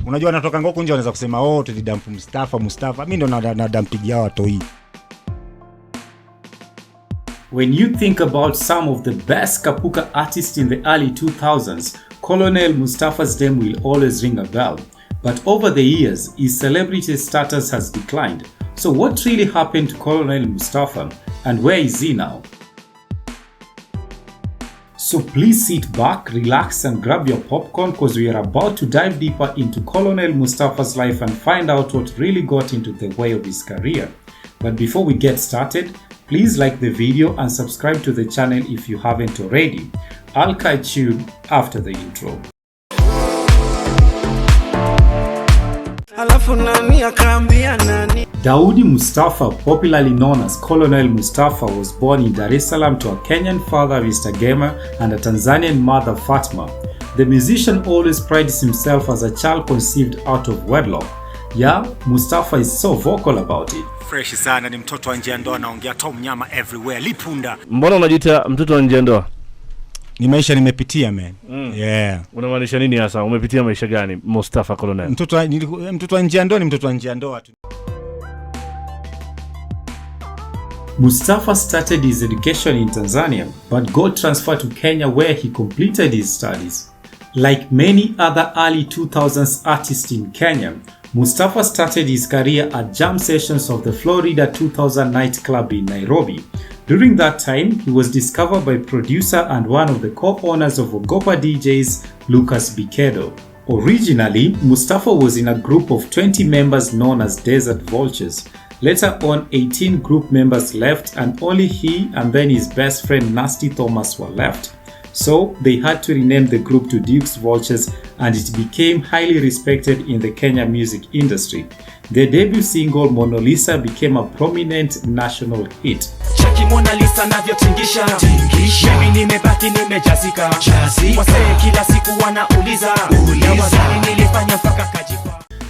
Unajua natoka ngoko nje wanaweza kusema oh tulidump Mustafa. Mimi ndo na dumpigia watu hii. When you think about some of the best Kapuka artists in the early 2000s, Colonel Mustafa's name will always ring a bell. But over the years, his celebrity status has declined. So what really happened to Colonel Mustafa and where is he now? So please sit back, relax and grab your popcorn because we are about to dive deeper into Colonel Mustafa's life and find out what really got into the way of his career. But before we get started, please like the video and subscribe to the channel if you haven't already. I'll catch you after the intro. Daudi Mustafa, popularly known as Colonel Mustafa, was born in Dar es Salaam to a Kenyan father, Mr. Gamer, and a Tanzanian mother, Fatma. The musician always prides himself as a child conceived out of wedlock. Yeah, Mustafa is so vocal about it. Fresh sana, ni mtoto wa nje ya ndoa, anaongea tom nyama everywhere, lipunda. Mbona unajiita mtoto wa nje ya ndoa? Ni maisha nimepitia man. Yeah. Unamaanisha nini hasa? Umepitia maisha gani Mustafa Colonel? Mtoto wa nje ya ndoa ni mtoto wa nje ya ndoa tu. Mustafa started his education in Tanzania but got transferred to Kenya where he completed his studies. Like many other early 2000s artists in Kenya, Mustafa started his career at jam sessions of the Florida 2000 nightclub in Nairobi. During that time, he was discovered by producer and one of the co-owners of Ogopa DJs, Lucas Bikedo. Originally, Mustafa was in a group of 20 members known as Desert Vultures. Later on, 18 group members left and only he and then his best friend Nasty Thomas were left. So they had to rename the group to Duke's Vultures and it became highly respected in the Kenya music industry. Their debut single Mona Lisa became a prominent national hit.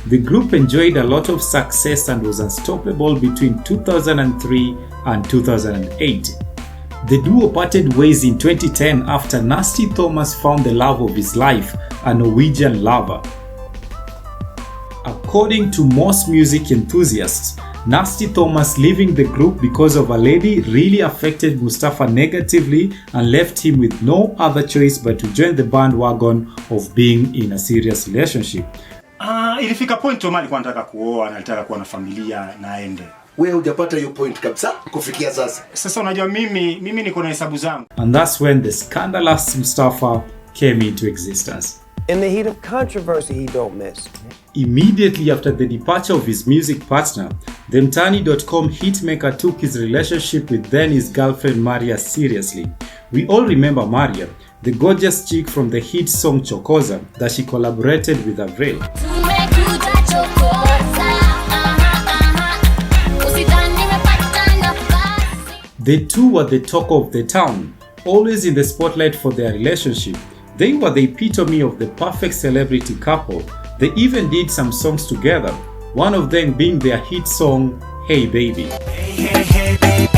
The group enjoyed a lot of success and was unstoppable between 2003 and 2008. The duo parted ways in 2010 after Nasty Thomas found the love of his life, a Norwegian lover. According to most music enthusiasts, Nasty Thomas leaving the group because of a lady really affected Mustafa negatively and left him with no other choice but to join the bandwagon of being in a serious relationship. Ilifika point Omar alikuwa anataka kuoa na alitaka kuwa na familia na aende. Wewe hujapata hiyo point kabisa kufikia sasa. Sasa unajua mimi niko na hesabu zangu. And that's when the scandalous Mustafa came into existence. In the heat of controversy, he don't miss. Immediately after the departure of his music partner, the Mtani.com hitmaker took his relationship with then his girlfriend Maria seriously. We all remember Maria, the gorgeous chick from the hit song Chokoza that she collaborated with Avril. The two were the talk of the town, always in the spotlight for their relationship. They were the epitome of the perfect celebrity couple. They even did some songs together, one of them being their hit song, Hey Baby. Hey, hey, hey, baby.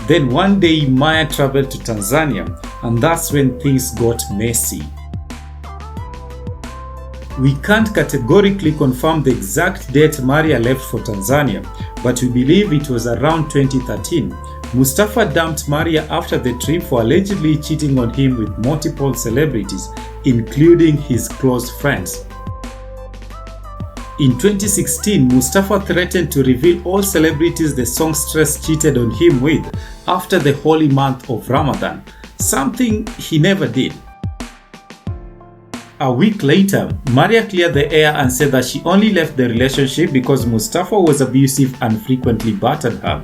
Then one day Maya traveled to Tanzania and that's when things got messy. We can't categorically confirm the exact date Maria left for Tanzania, but we believe it was around 2013. Mustafa dumped Maria after the trip for allegedly cheating on him with multiple celebrities, including his close friends. In 2016, Mustafa threatened to reveal all celebrities the songstress cheated on him with after the holy month of Ramadan, something he never did. A week later, Maria cleared the air and said that she only left the relationship because Mustafa was abusive and frequently battered her.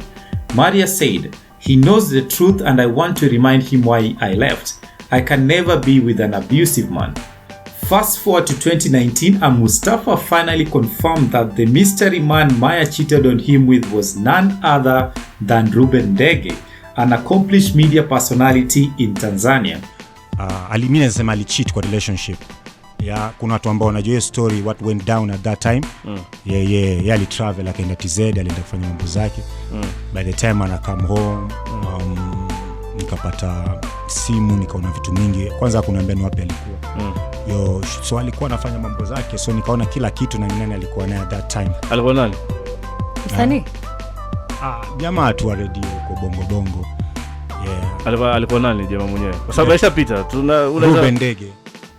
Maria said, "He knows the truth and I want to remind him why I left. I can never be with an abusive man." Fast forward to 2019 and Mustafa finally confirmed that the mystery man Maya cheated on him with was none other than Ruben Ndege, an accomplished media personality in Tanzania. Mimi nasema alicheat kwa relationship. Kuna watu ambao wanajua hiyo story what went down at that time. Ali travel akaenda TZ, alienda kufanya mambo zake. By the time ana come home, nikapata simu, nikaona vitu mingi. Kwanza kuniambia ni wapi alikuwa. Yo, so alikuwa anafanya mambo zake, so nikaona kila kitu na nani alikuwa naye at that time. Alikuwa nani? Msanii? Jamaa tu wa radio kwa bongo. Yeah. Alikuwa nani jamaa mwenyewe? Kwa sababu aishapita. Ruben Ndege.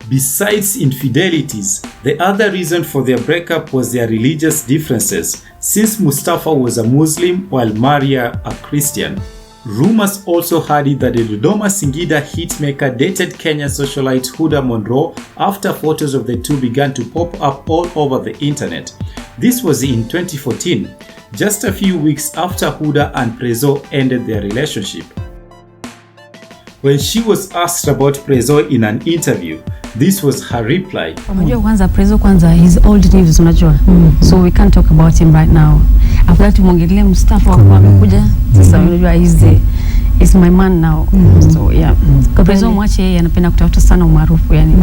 Besides infidelities, the other reason for their breakup was their religious differences, since Mustafa was a Muslim while Maria a Christian. Rumors also had it that the Dodoma Singida hitmaker dated Kenyan socialite Huda Monroe after photos of the two began to pop up all over the internet. This was in 2014, just a few weeks after Huda and Prezzo ended their relationship. When she was asked about Prezzo in an interview, this was her reply. Unajua kwanza Prezzo kwanza his old news unajua. So we can't talk about him right now. After that tumwongelee Mustafa kwa amekuja. Sasa unajua is my man now. So yeah. Kwa Prezzo mwache yeye anapenda kutafuta sana umaarufu yani.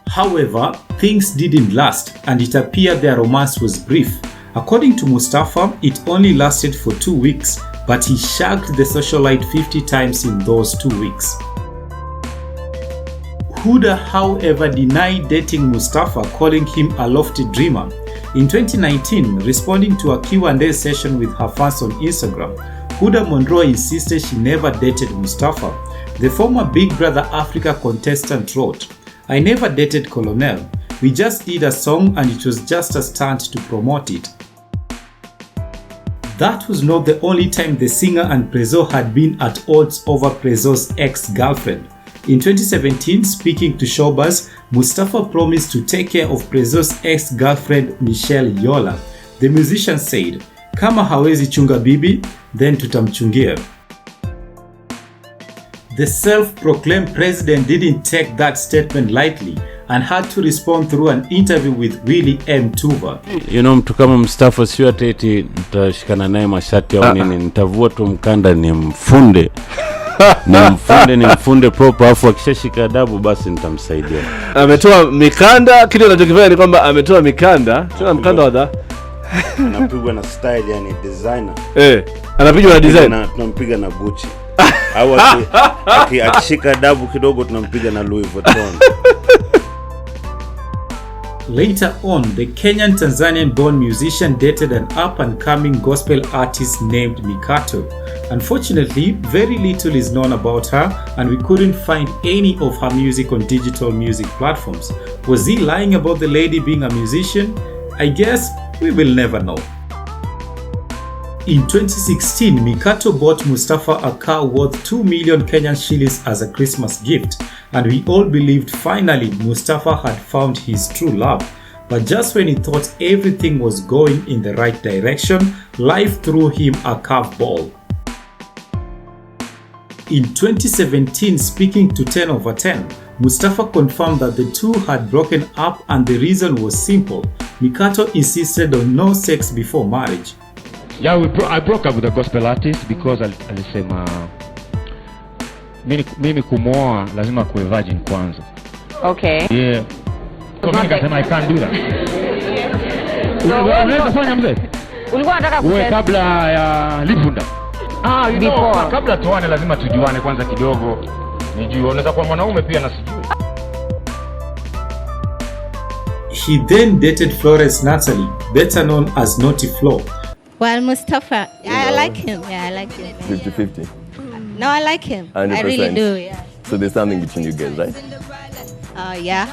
However, things didn't last and it appeared their romance was brief. According to Mustafa, it only lasted for 2 weeks, but he shagged the socialite 50 times in those 2 weeks. Huda, however, denied dating Mustafa, calling him a lofty dreamer. In 2019, responding to a Q&A session with her fans on Instagram, Huda Monroe insisted she never dated Mustafa. The former Big Brother Africa contestant wrote, "I never dated Colonel. We just did a song and it was just a stunt to promote it." That was not the only time the singer and Prezzo had been at odds over Prezzo's ex-girlfriend. In 2017, speaking to Showbuzz, Mustafa promised to take care of Prezzo's ex-girlfriend Michelle Yola. The musician said, "Kama hawezi chunga bibi, then tutamchungia." The self-proclaimed president didn't take that statement lightly and had to respond through an interview with Willie M. Tuva. You know, mtu kama Mustafa sio ati nitashikana naye mashati au nini, nitavua tu mkanda ni mfunde. Ni mfunde proper, afu akishashika adabu basi nitamsaidia. Ametoa mikanda, kitu anachokifanya ni kwamba ametoa mikanda, tuna mkanda wa anapigwa na style yani designer. Anapigwa na design. Tunampiga na Gucci. Au akishika adabu kidogo tunampiga na Louis Vuitton. Later on, the Kenyan Tanzanian-born musician dated an up-and-coming gospel artist named Mikato. Unfortunately, very little is known about her and we couldn't find any of her music on digital music platforms. Was he lying about the lady being a musician? I guess we will never know. In 2016, Mikato bought Mustafa a car worth 2 million Kenyan shillings as a Christmas gift, and we all believed finally Mustafa had found his true love. But just when he thought everything was going in the right direction, life threw him a curveball. In 2017, speaking to 10 over 10, Mustafa confirmed that the two had broken up and the reason was simple. Mikato insisted on no sex before marriage. Yeah, I broke up with a gospel artist because alisema mimi kumoa lazima kuwe virgin kwanza. Okay. Yeah. So mimi nikasema I can't do that. Unaweza fanya mzee? Ulikuwa unataka uwe kabla ya lipunda. Before. Kabla tuone lazima tujuane kwanza kidogo. Nijue unaweza kuwa mwanaume pia na sijui. He then dated Florence Natalie, better known as Naughty Flo. Well, Mustafa, I like him. Yeah, I like him. 50-50? No, I like him. 100%. I really do, yeah. So there's something between you guys, right? Yeah.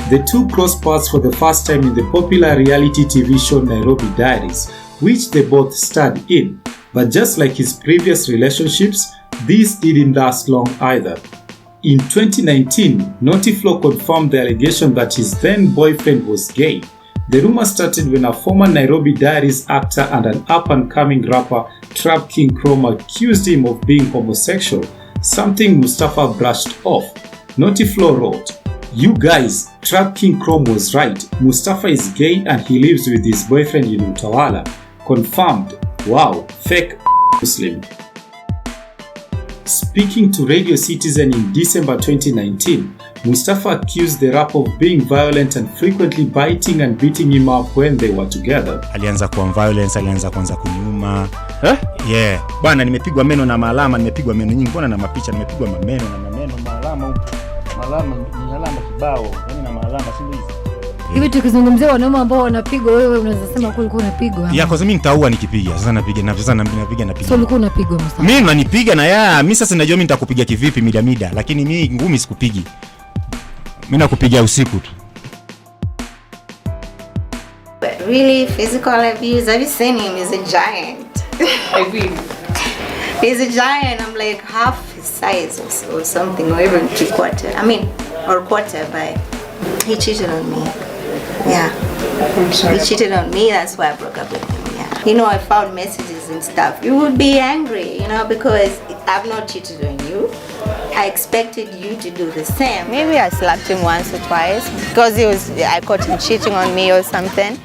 The two crossed paths for the first time in the popular reality TV show Nairobi Diaries, which they both starred in. But just like his previous relationships, these didn't last long either. In 2019, Naughty Flo confirmed the allegation that his then boyfriend was gay. The rumor started when a former Nairobi Diaries actor and an up-and-coming rapper, Trap King Chrome, accused him of being homosexual, something Mustafa brushed off. Naughty Flo wrote, "You guys, Trap King Chrome was right. Mustafa is gay and he lives with his boyfriend in Utawala. Confirmed. Wow, fake Muslim." Speaking to Radio Citizen in December 2019, Mustafa accused the rapper of being violent and frequently biting and beating him up when they were together. Alianza kuwa violence, alianza kwanza kuniuma. Yeah. Bwana nimepigwa meno na maalama, nimepigwa meno nyingi, mbona na mapicha nimepigwa meno na maalama kibao, yani na maalama si ndio hizi. Hivi tukizungumzia wanaume ambao wanapigwa, wewe unaweza sema kulikuwa unapigwa? Ya kwa sababu mimi nitaua nikipiga. Sasa napiga na sasa napiga. So ulikuwa unapigwa Mustafa? Mimi nanipiga na mimi sasa najua mimi nitakupiga kivipi mida, lakini mimi ngumi sikupigi. Mimi nakupiga usiku tu. But really, physical abuse, have you seen him? He's a giant. He's a giant. I'm like half his size or something, or even quarter, but he cheated on me. Yeah. I'm sorry. He cheated on me, that's why I broke up with him, yeah. You know, I found messages and stuff. You would be angry, you know, because I've not cheated on you. I expected you to do the same. Maybe I slapped him once or twice because I caught him cheating on me or something.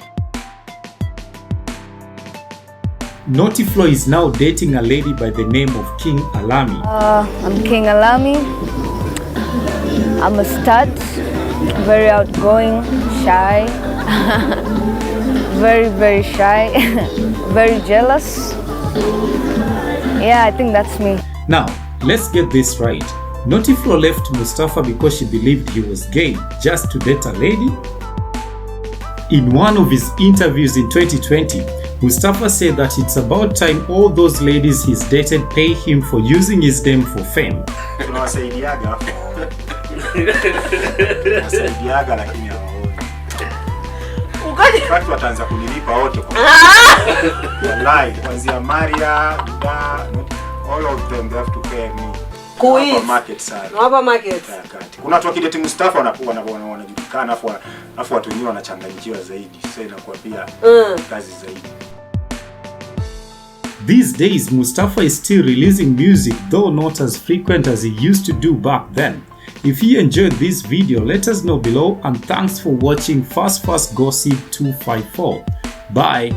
Naughty Flo is now dating a lady by the name of King Alami. I'm King Alami. I'm a stud, very outgoing, shy, very, very shy, very jealous. Yeah, I think that's me. Now, let's get this right. Naughty Flo left Mustafa because she believed he was gay just to date a lady? In one of his interviews in 2020, Mustafa said that it's about time all those ladies he's dated pay him for using his name for fame. Watu wataanza kunilipa wote kwa live kuanzia Maria, all of them they have to pay me. Kwa market side. Hapa market. Kuna watu wakidate Mustafa wanajulikana afu watu wengine wanachanganyikiwa zaidi. Sasa inakuwa pia kazi zaidi. These days, Mustafa is still releasing music, though not as frequent as he used to do back then. If you enjoyed this video, let us know below, and thanks for watching Fast Gossip 254. Bye!